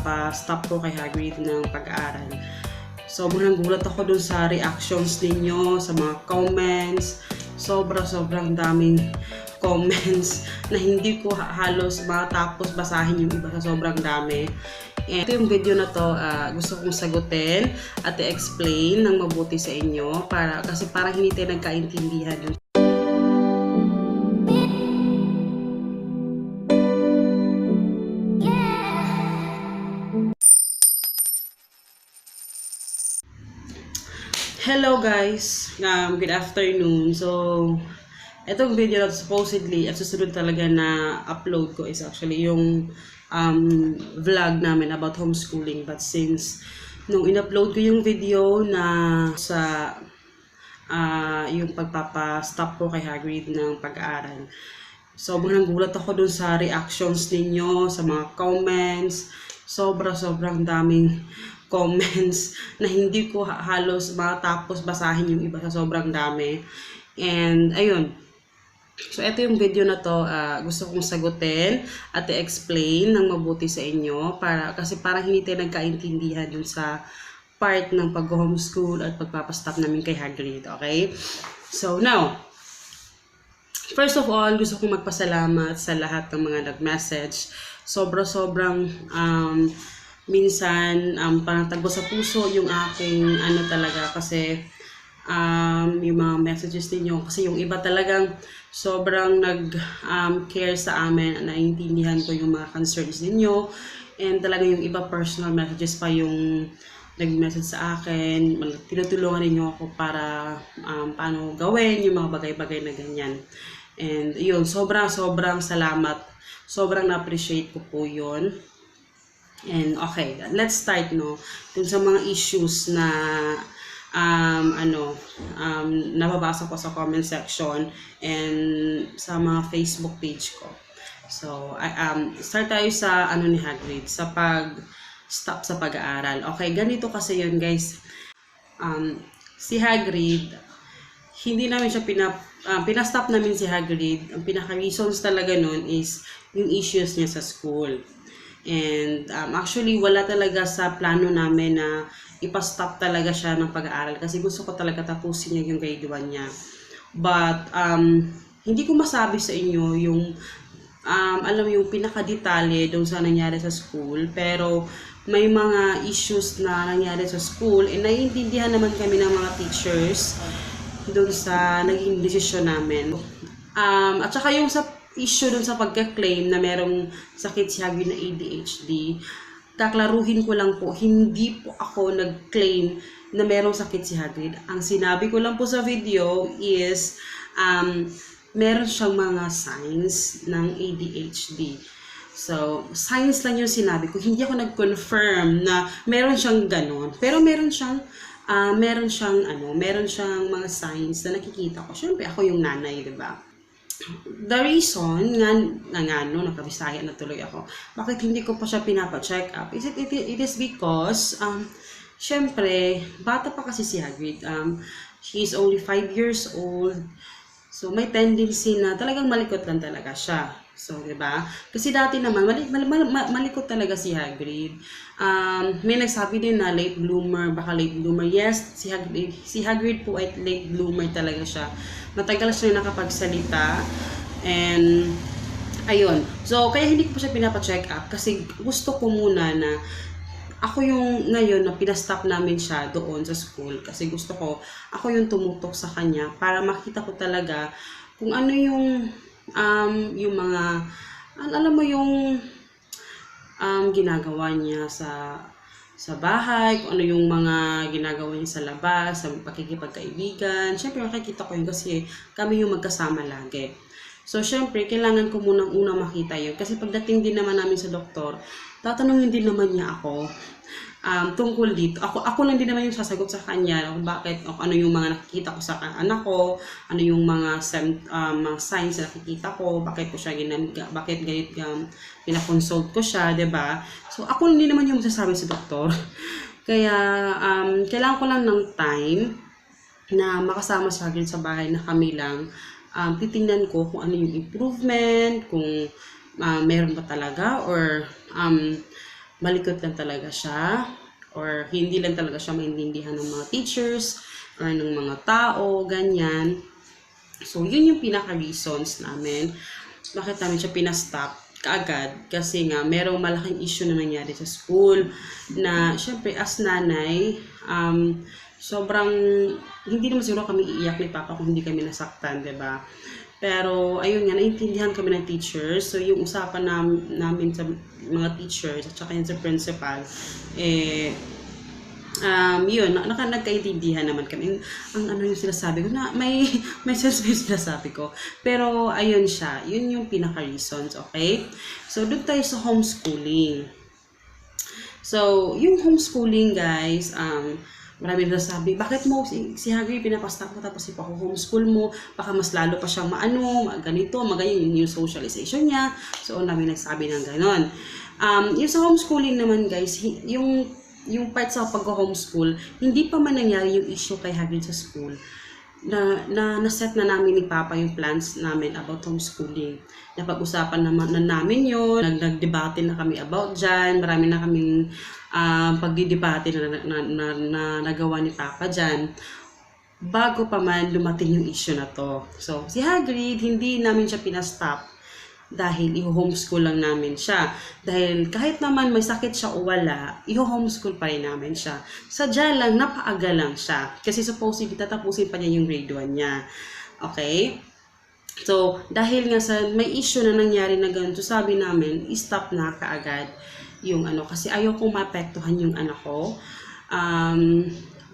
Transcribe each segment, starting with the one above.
pagpapastop ko kay Hagrid ng pag-aaral. Sobrang gulat ako dun sa reactions ninyo, sa mga comments. Sobrang daming comments na hindi ko halos matapos basahin yung iba sa sobrang dami. And ito yung video na to, gusto kong sagutin at i-explain ng mabuti sa inyo kasi parang hindi tayo nagkaintindihan yun. Hello guys, good afternoon. So, itong video na supposedly at susunod talaga na upload ko is actually yung vlog namin about homeschooling. But since nung in-upload ko yung video na sa yung pagpapastop ko kay Hagrid ng pag-aaral, sobrang gulat ako dun sa reactions ninyo, sa mga comments. Sobrang daming comments na hindi ko halos matapos basahin yung iba sa sobrang dami. And ayun, so ito yung video na to, gusto kong sagutin at i-explain ng mabuti sa inyo kasi parang hindi tayo nagkaintindihan dun sa part ng pag-homeschool at pagpapastop namin kay Hagrid. Okay, so now, first of all, gusto kong magpasalamat sa lahat ng mga nag-message. Sobrang minsan panatagos sa puso yung aking talaga kasi yung mga messages ninyo, kasi yung iba talagang sobrang nag-care sa amin, naiintindihan ko yung mga concerns ninyo, and talaga yung iba personal messages pa yung nag-message sa akin, tinutulungan ninyo ako para paano gawin yung mga bagay-bagay na ganyan. And yun, sobrang salamat, sobrang na-appreciate ko po yun. And okay, let's start dun sa mga issues na nababasa ko sa comment section and sa mga Facebook page ko. So, start tayo sa ni Hagrid, sa pag-stop sa pag-aaral. Okay, ganito kasi yun guys. Si Hagrid, hindi namin siya pinastop namin si Hagrid. Ang pinaka-reasons talaga nun is yung issues niya sa school. And actually, wala talaga sa plano namin na ipastop talaga siya ng pag-aaral kasi gusto ko talaga tapusin niya yung grade 1 niya. But, hindi ko masabi sa inyo yung, alam mo yung pinaka-detalye doon sa nangyari sa school. Pero, may mga issues na nangyari sa school and naiintindihan naman kami ng mga teachers doon sa naging desisyon namin. At saka yung sa issue dun sa pagka-claim na merong sakit si Hagrid na ADHD, kaklaruhin ko lang po, hindi po ako nag-claim na merong sakit si Hagrid. Ang sinabi ko lang po sa video is meron siyang mga signs ng ADHD. So, signs lang yung sinabi ko. Hindi ako nag-confirm na meron siyang ganon. Pero meron siyang mga signs na nakikita ko. Siyempre, ako yung nanay, diba? The reason nakabisaya na tuloy ako, bakit hindi ko pa siya pinapa-check up, it is because syempre bata pa kasi si Hagrid. She is only 5 years old, so may tendency na talagang malikot lang talaga siya. So, diba? Kasi dati naman, malikot talaga si Hagrid. May nagsabi din na late bloomer, baka late bloomer. Yes, si Hagrid po ay late bloomer talaga siya. Matagal siya nakapagsalita. And, ayun. So, kaya hindi ko pa siya pinapa-check up kasi gusto ko muna na ako yung ngayon na pinastop namin siya doon sa school kasi gusto ko, ako yung tumutok sa kanya para makita ko talaga kung ano yung mga, alam mo yung ginagawa niya sa bahay, kung ano yung mga ginagawa niya sa labas, sa pakikipagkaibigan. Siyempre makikita ko yun kasi kami yung magkasama lagi. So syempre kailangan ko munang makita yun kasi pagdating din naman namin sa doktor, tatanungin din naman niya ako tungkol dito. Ako lang din naman yung sasagot sa kanya kung bakit, ano yung mga nakikita ko sa anak ko, ano yung mga signs na nakikita ko, bakit ko siya bakit ganit pinakonsult ko siya, 'di ba? So ako lang din naman yung masasabi sa doktor. Kaya kailangan ko lang ng time na makasama sa Hagrid sa bahay na kami lang. Titingnan ko kung ano yung improvement, kung meron ba talaga or malikot lang talaga siya or hindi lang talaga siya maintindihan ng mga teachers or ng mga tao, ganyan. So, yun yung pinaka-reasons namin. Bakit namin siya pinastop kaagad? Kasi nga, merong malaking issue na nangyari sa school na, syempre, as nanay, sobrang, hindi naman siguro kami iiyak ni Papa kung hindi kami nasaktan, diba? Pero, ayun nga, naiintindihan kami ng teachers. So, yung usapan namin sa mga teachers at saka yun sa principal, yun, nagkaintindihan naman kami. Ang ano yung sinasabi ko, na may sense yung sinasabi ko. Pero, ayun siya. Yun yung pinaka-reasons, okay? So, doon tayo sa homeschooling. So, yung homeschooling, guys, marami na sabi, bakit mo si Hagrid pinapastop mo tapos ipa-homeschool mo, baka mas lalo pa siyang ganito, maganyan yung socialization niya. So, namin nagsabi ng ganon. Yung sa homeschooling naman, guys, yung part sa pag-homeschool, hindi pa man nangyari yung issue kay Hagrid sa school. Na-set na namin ni Papa yung plans namin about homeschooling. Napag-usapan namin yun, nagdebate na kami about dyan, marami na kaming pagdidebate na nagawa ni Papa dyan, bago pa man dumating yung issue na to. So, si Hagrid, hindi namin siya pinastop dahil i-homeschool lang namin siya. Dahil kahit naman may sakit siya o wala, i-homeschool pa rin namin siya. Sadya lang, napaaga lang siya. Kasi supposedly, tatapusin pa niya yung grade 1 niya. Okay? So, dahil nga sa may issue na nangyari na ganito, sabi namin, i-stop na kaagad yung kasi ayaw kong maapektuhan yung anak ko.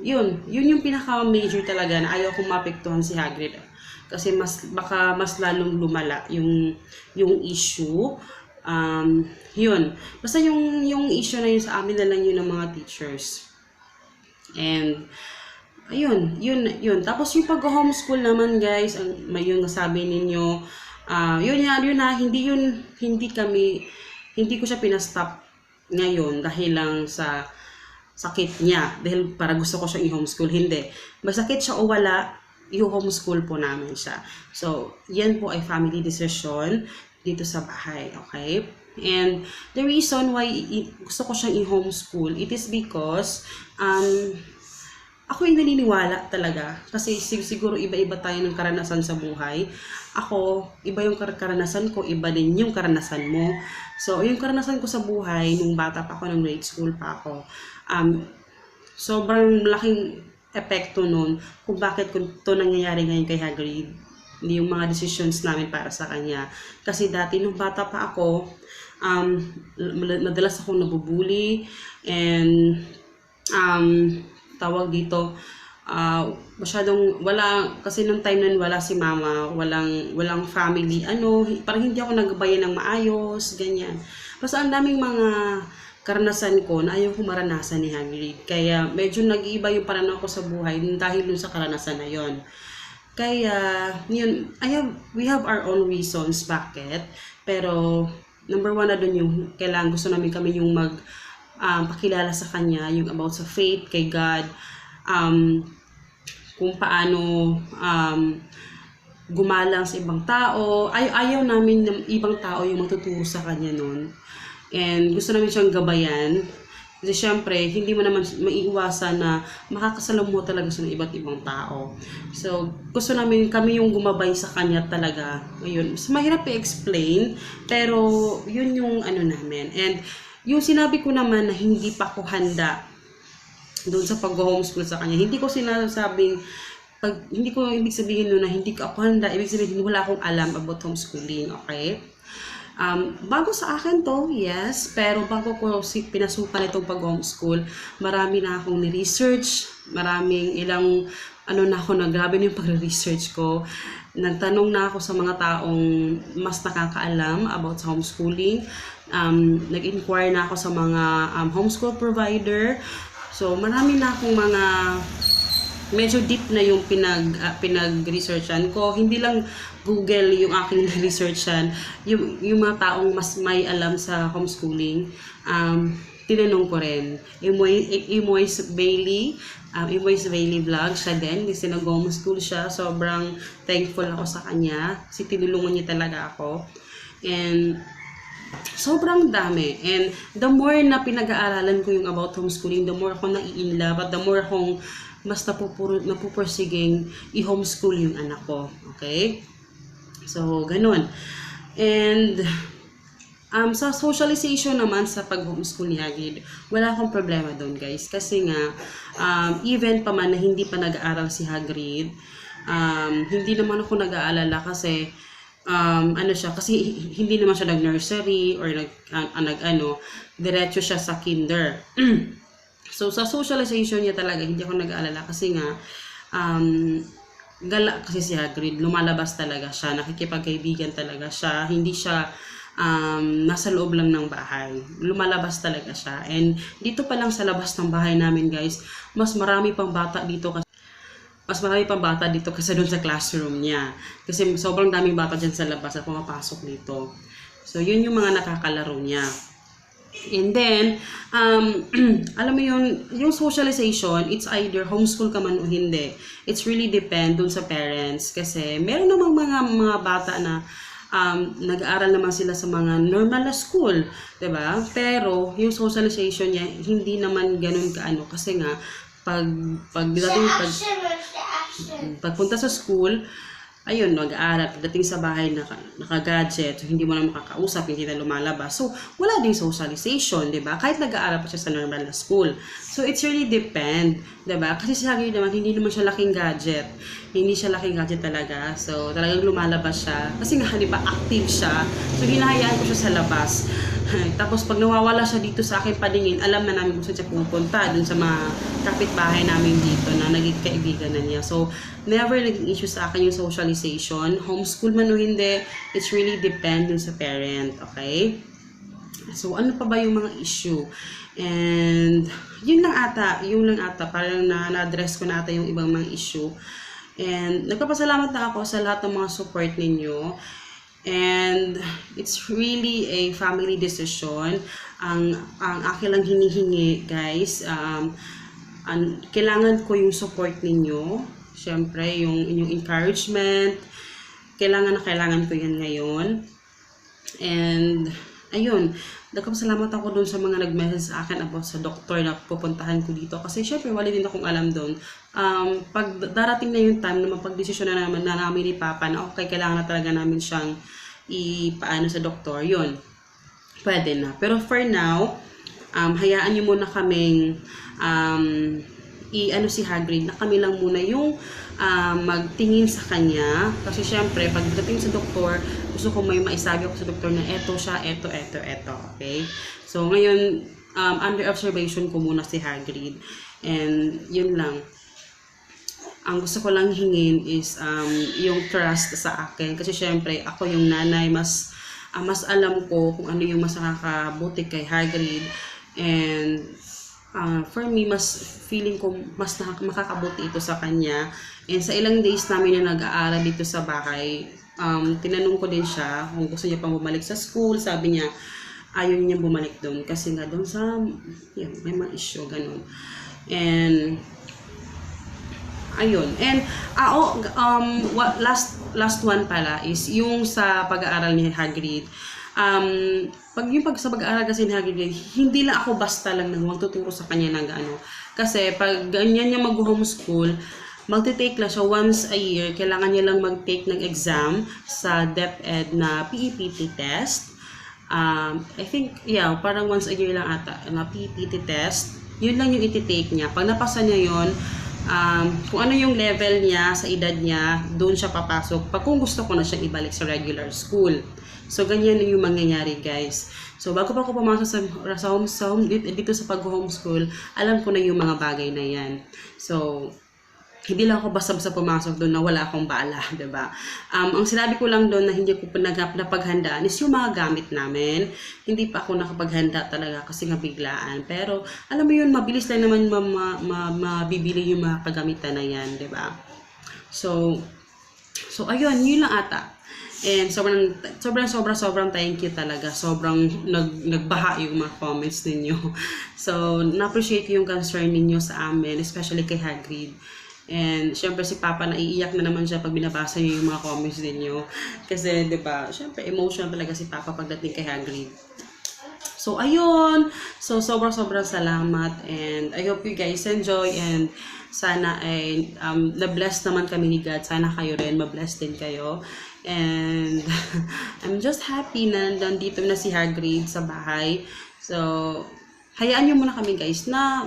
Yun yung pinaka-major talaga na ayaw kong maapektuhan si Hagrid. Kasi baka mas lalong lumala yung issue. Yun. Basta yung issue na yun sa amin na lang yun ng mga teachers. And, ayun, yun. Tapos yung pag-homeschool naman, guys, yung nasabi ninyo, yun na, hindi ko siya pinastop ngayon dahil lang sa sakit niya. Dahil para gusto ko siya i-homeschool. Hindi. May sakit siya o wala, i-homeschool po namin siya. So, yan po ay family decision dito sa bahay, okay? And the reason why gusto ko siyang i-homeschool, it is because ako ay naniniwala talaga. Kasi siguro iba-iba tayo ng karanasan sa buhay. Ako, iba yung karanasan ko, iba din yung karanasan mo. So, yung karanasan ko sa buhay, nung bata pa ako, nung grade school pa ako, sobrang laking epekto nun kung bakit ito nangyayari ngayon kay Hagrid. Yung mga decisions namin para sa kanya. Kasi dati nung bata pa ako, madalas akong nabubuli and tawag dito, masyadong wala, kasi nung time nun wala si mama, walang family, parang hindi ako nagabayan ng maayos, ganyan. Basta ang daming mga karanasan ko na ayaw ko maranasan ni Hagrid. Kaya medyo nag-iiba yung pananaw ko sa buhay dahil dun sa karanasan na yon. Kaya, yun, we have our own reasons bakit. Pero, number 1 na dun yung kailangan gusto namin kami yung pakilala sa kanya, yung about sa faith, kay God, kung paano gumalang sa ibang tao. Ayaw namin ng ibang tao yung matuturo sa kanya nun. And gusto namin siyang gabayan. Kasi syempre, hindi mo naman maiiwasan na makakasalamuha talaga sa iba't ibang tao. So, gusto namin kami yung gumabay sa kanya talaga. Ayun, mahirap i-explain, pero yun yung namin. And yung sinabi ko naman na hindi pa ako handa doon sa pag-homeschool sa kanya, hindi ko sinasabing, hindi ko ibig sabihin nun na hindi ko ako handa, ibig sabihin wala akong alam about homeschooling, okay? Bago sa akin to, yes, pero bago ko pinasukan itong pag-homeschool, marami na akong ni-research, grabe na yung pag-research ko. Nagtanong na ako sa mga taong mas nakakaalam about sa homeschooling. Nag-inquire na ako sa mga homeschool provider. So, marami na akong mga medyo deep na yung pinag-researchan ko. Hindi lang Google yung aking researchan. Yung mga taong mas may alam sa homeschooling, tinanong ko rin. Imoy's Bailey vlog siya din. Kasi nag-homeschool siya. Sobrang thankful ako sa kanya. Kasi tinulungan niya talaga ako. And sobrang dami. And the more na pinag-aaralan ko yung about homeschooling, the more ako nai-inlove at the more akong mas napupursiging i-homeschool yung anak ko. Okay? So, ganun. And sa socialization naman sa pag-homeschool ni Hagrid, wala akong problema doon, guys. Kasi nga, even pa man na hindi pa nag-aaral si Hagrid, hindi naman ako nag-aalala kasi ano siya, kasi hindi naman siya nag-nursery or diretso siya sa kinder. So, sa socialization niya talaga, hindi ako nag-aalala kasi nga, gala kasi si Hagrid, lumalabas talaga siya, nakikipagkaibigan talaga siya, hindi siya nasa loob lang ng bahay. Lumalabas talaga siya. And dito pa lang sa labas ng bahay namin, guys, mas marami pang bata dito kasi doon sa classroom niya. Kasi sobrang daming bata dyan sa labas at pumapasok dito. So, yun yung mga nakakalaro niya. And then, alam mo yung socialization, it's either homeschool ka man o hindi. It's really depend dun sa parents. Kasi meron namang mga bata na nag-aaral naman sila sa mga normal na school, 'di ba? Pero yung socialization niya hindi naman ganoon kaano kasi nga pagpunta sa school, ayun, mag-aaral, pagdating sa bahay naka-gadget, so hindi mo na makakausap, hindi na lumalabas. So, wala ding socialization, 'di ba? Kahit nag-aaral pa siya sa normal na school. So, it's really depend, 'di ba? Kasi sa akin naman hindi naman siya laking gadget. Hindi siya laking gadget talaga. So, talagang lumalabas siya. Kasi nga, di ba, active siya. So, hinahayaan ko siya sa labas. Tapos, pag nawawala siya dito sa akin paningin, alam na namin kung saan siya pupunta dun sa mga kapitbahay namin dito na naging kaibigan na niya. So, never naging issue sa akin yung socialization. Homeschool man o hindi, it's really depend dun sa parent. Okay? So, ano pa ba yung mga issue? And, yun lang ata. Parang na-address ko na ata yung ibang mga issue. And nagpapasalamat na ako sa lahat ng mga support ninyo. And it's really a family decision. Ang akin lang hinihingi, guys, kailangan ko yung support ninyo. Siyempre, yung inyong encouragement. Kailangan ko yan ngayon. And ayun, nagpapasalamat ako doon sa mga nag-message sa akin about sa doktor na pupuntahan ko dito. Kasi syempre, wala din akong alam doon. Pag darating na yung time na mapag-desisyon na namin ni Papa na okay, kailangan na talaga namin siyang ipaano sa doktor, yun, pwede na. Pero for now, hayaan niyo muna kaming si Hagrid na kami lang muna yung magtingin sa kanya. Kasi syempre, pagdating sa doktor, gusto ko may maisabi ako sa doktor na eto siya, eto. Okay? So, ngayon, under observation ko muna si Hagrid. And, yun lang. Ang gusto ko lang hingin is yung trust sa akin. Kasi syempre, ako yung nanay, mas alam ko kung ano yung mas nakakabuti kay Hagrid. And, for me, mas feeling ko mas makakabuti ito sa kanya. And sa ilang days namin na nag-aaral dito sa bahay, tinanong ko din siya kung gusto niya pang bumalik sa school. Sabi niya, ayaw niya bumalik doon kasi nga doon sa, may mga issue, ganun. And, ayun. And, last one pala is yung sa pag-aaral ni Hagrid. Sa pag-aaral kasi ni Hagrid, hindi lang ako basta lang magtuturo sa kanya ng ano. Kasi pag ganyan niya mag-homeschool, magte-take lang siya once a year. Kailangan niya lang mag-take ng exam sa DepEd na PEPT test. I think, parang once a year lang ata na PEPT test. Yun lang yung iti-take niya. Pag napasa niya yun, kung ano yung level niya sa edad niya, doon siya papasok. Kung gusto ko na siyang ibalik sa regular school. So, ganyan yung mangyayari, guys. So, bago pa ako pumasok dito sa pag-homeschool, alam ko na yung mga bagay na yan. So, hindi lang ako basta-basta pumasok doon na wala akong bala, diba? Ang sinabi ko lang doon na hindi ko napaghandaan is yung mga gamit namin. Hindi pa ako nakapaghanda talaga kasi nga biglaan. Pero, alam mo yun, mabilis lang naman mabibili yung mga kagamitan na yan, diba? So ayun, yun lang ata. And sobrang thank you talaga. Sobrang nagbaha yung mga comments ninyo. So, na-appreciate yung concern ninyo sa amin, especially kay Hagrid. And syempre si Papa naiiyak na naman siya pag binabasa niyo yung mga comments ninyo. Kasi 'di ba, syempre emotional talaga si Papa pagdating kay Hagrid. So, ayun. So, sobrang salamat. And I hope you guys enjoy. And sana ay na-bless naman kami ni God. Sana kayo rin, ma-bless din kayo. And I'm just happy na nandito na si Hagrid sa bahay. So, hayaan nyo muna kami guys na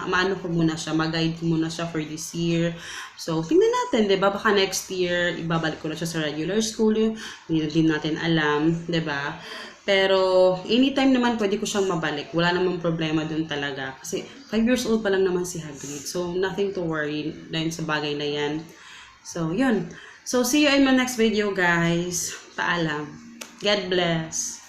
maano ko muna siya, mag-guide ko muna siya for this year. So, tingnan natin, diba? Baka next year, ibabalik ko na siya sa regular school. Hindi na din natin alam, diba? Pero, anytime naman pwede ko siyang mabalik. Wala namang problema dun talaga. Kasi, 5 years old pa lang naman si Hagrid. So, nothing to worry dahil sa bagay na yan. So, yun. So, see you in my next video, guys. Paalam. God bless.